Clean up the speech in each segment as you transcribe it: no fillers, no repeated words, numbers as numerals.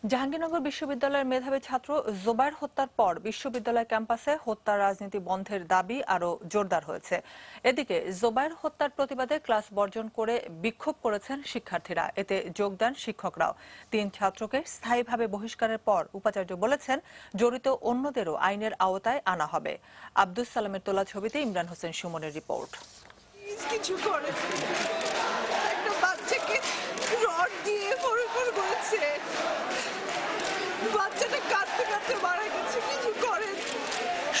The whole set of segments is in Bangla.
জাহাঙ্গীরনগর বিশ্ববিদ্যালয়ের মেধাবী ছাত্র জোবায়ের হত্যার পর বিশ্ববিদ্যালয় ক্যাম্পাসে হত্যা রাজনীতি বন্ধের দাবি আরও জোরদার হয়েছে। এদিকে জোবায়ের হত্যার প্রতিবাদে ক্লাস বর্জন করে বিক্ষোভ করেছেন শিক্ষার্থীরা। এতে যোগ দেন শিক্ষকরাও। 3 ছাত্রকে স্থায়ীভাবে বহিষ্কারের পর উপাচার্য বলেছেন, জড়িত অন্যদেরও আইনের আওতায় আনা হবে। আব্দুস সালামের তোলা ছবিতে ইমরান হোসেন সুমনের রিপোর্ট। কিছু করে একটা বাচ্চাকে রড দিয়ে ফরফর করেছে, বাচ্চাটা কাঁদতে কাঁদতে মারা গেছে, কিছু করেন।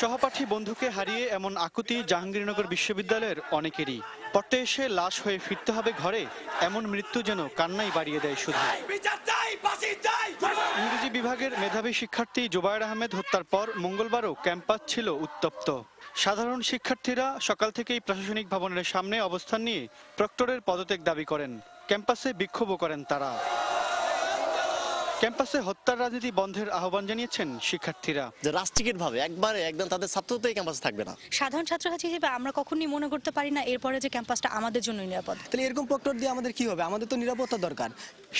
সহপাঠী বন্ধুকে হারিয়ে এমন আকুতি জাহাঙ্গীরনগর বিশ্ববিদ্যালয়ের অনেকেরই। পড়তে এসে লাশ হয়ে ফিরতে হবে ঘরে, এমন মৃত্যু যেন কান্নাই বাড়িয়ে দেয় শুধু। ইংরেজি বিভাগের মেধাবী শিক্ষার্থী জোবায়ের আহমেদ হত্যার পর মঙ্গলবারও ক্যাম্পাস ছিল উত্তপ্ত। সাধারণ শিক্ষার্থীরা সকাল থেকেই প্রশাসনিক ভবনের সামনে অবস্থান নিয়ে প্রক্টরের পদত্যাগ দাবি করেন। ক্যাম্পাসে বিক্ষোভও করেন তারা। ক্যাম্পাসে হত্যার রাজনীতি বন্ধের আহ্বান জানিয়েছেন শিক্ষার্থীরা। যে রাষ্ট্রিকভাবে একদম তাদের ছাত্রতেই ক্যাম্পাসে থাকবে না। সাধারণ ছাত্রছাত্রী হিসেবে আমরা কখনোই মনে করতে পারি না এরপরে যে ক্যাম্পাসটা আমাদের জন্য নিরাপদ। তাহলে এরকম প্রক্টর দিয়ে আমাদের কি হবে? আমাদের তো নিরাপত্তা দরকার।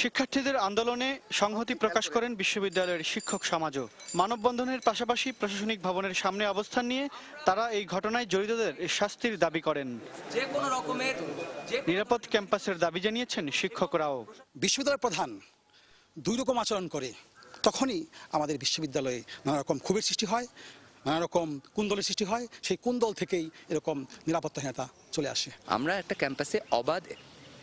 শিক্ষার্থীদের আন্দোলনে সংহতি প্রকাশ করেন বিশ্ববিদ্যালয়ের শিক্ষক সমাজও। মানববন্ধনের পাশাপাশি প্রশাসনিক ভবনের সামনে অবস্থান নিয়ে তারা এই ঘটনায় জড়িতদের শাস্তির দাবি করেন। যে কোনো রকমের নিরাপদ ক্যাম্পাসের দাবি জানিয়েছেন শিক্ষকরাও। বিশ্ববিদ্যালয় প্রধান 2 রকম আচরণ করে, তখনই আমাদের বিশ্ববিদ্যালয়ে নানা রকম ক্ষোভের সৃষ্টি হয়, নানা রকম কুন্দলের সৃষ্টি হয়। সেই কুন্দল থেকেই এরকম নিরাপত্তাহীনতা চলে আসে। আমরা একটা ক্যাম্পাসে অবাধ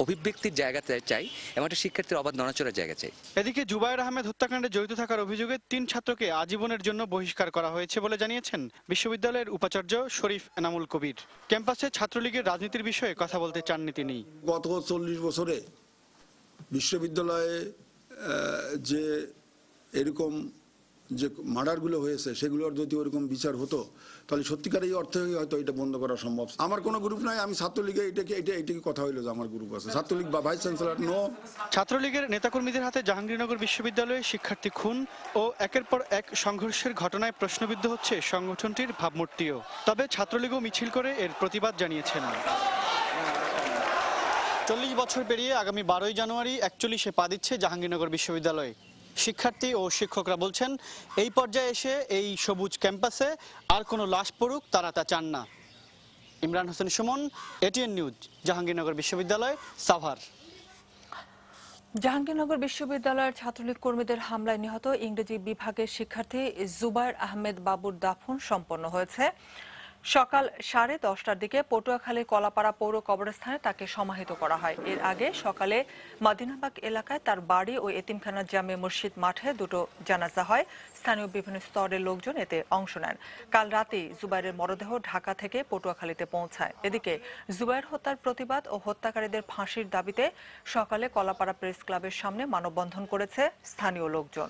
অভিব্যক্তির জায়গা চাই এবং একটা শিক্ষার্থীর অবাধ নড়াচড়ার জায়গা চাই। এদিকে জোবায়ের আহমেদ হত্যাকাণ্ডে জড়িত থাকার অভিযোগে 3 ছাত্রকে আজীবনের জন্য বহিষ্কার করা হয়েছে বলে জানিয়েছেন বিশ্ববিদ্যালয়ের উপাচার্য শরীফ এনামুল কবির। ক্যাম্পাসে ছাত্রলীগের রাজনীতির বিষয়ে কথা বলতে চাননি তিনি। গত 40 বছরে বিশ্ববিদ্যালয়ে যে এরকম যে মার্ডারগুলো হয়েছে সেগুলোর যদি ওরকম বিচার হতো তাহলে সত্যিকার এই অর্থে হয়তো এটা বন্ধ করা সম্ভব। আমার কোনো গ্রুপ নাই, আমি ছাত্রলীগে এটাকে কথা হইলো যে আমার গ্রুপ আছে। ছাত্রলীগ বা ভাইস চ্যান্সেলর নো। ছাত্রলীগের নেতাকর্মীদের হাতে জাহাঙ্গীরনগর বিশ্ববিদ্যালয়ে শিক্ষার্থী খুন ও একের পর এক সংঘর্ষের ঘটনায় প্রশ্নবিদ্ধ হচ্ছে সংগঠনটির ভাবমূর্তিও। তবে ছাত্রলীগও মিছিল করে এর প্রতিবাদ জানিয়েছেন। 40 বছর পেরিয়ে আগামী 12ই জানুয়ারি 41-এ পা দিচ্ছে জাহাঙ্গীরনগর বিশ্ববিদ্যালয়। শিক্ষার্থী ও শিক্ষকরা বলছেন, এই পর্যায়ে এসে এই সবুজ ক্যাম্পাসে আর কোনো লাশ পড়ুক তারা তা চান না। ইমরান হোসেন সুমন, এটিএন নিউজ, জাহাঙ্গীরনগর বিশ্ববিদ্যালয়, সাভার। জাহাঙ্গীরনগর বিশ্ববিদ্যালয়ের ছাত্রলীগ কর্মীদের হামলায় নিহত ইংরেজি বিভাগের শিক্ষার্থী জোবায়ের আহমেদ বাবুর দাফন সম্পন্ন হয়েছে। সকাল 10:30টার দিকে পটুয়াখালীর কলাপাড়া পৌর কবরস্থানে তাকে সমাহিত করা হয়। এর আগে সকালে মদিনাবাগ এলাকায় তার বাড়ি ও এতিমখানা জামে মসজিদ মাঠে 2টো জানাজা হয়। স্থানীয় বিভিন্ন স্তরের লোকজন এতে অংশ নেন। কাল রাতেই জুবায়েরের মরদেহ ঢাকা থেকে পটুয়াখালীতে পৌঁছায়। এদিকে জুবায়ের হত্যার প্রতিবাদ ও হত্যাকারীদের ফাঁসির দাবিতে সকালে কলাপাড়া প্রেস ক্লাবের সামনে মানববন্ধন করেছে স্থানীয় লোকজন।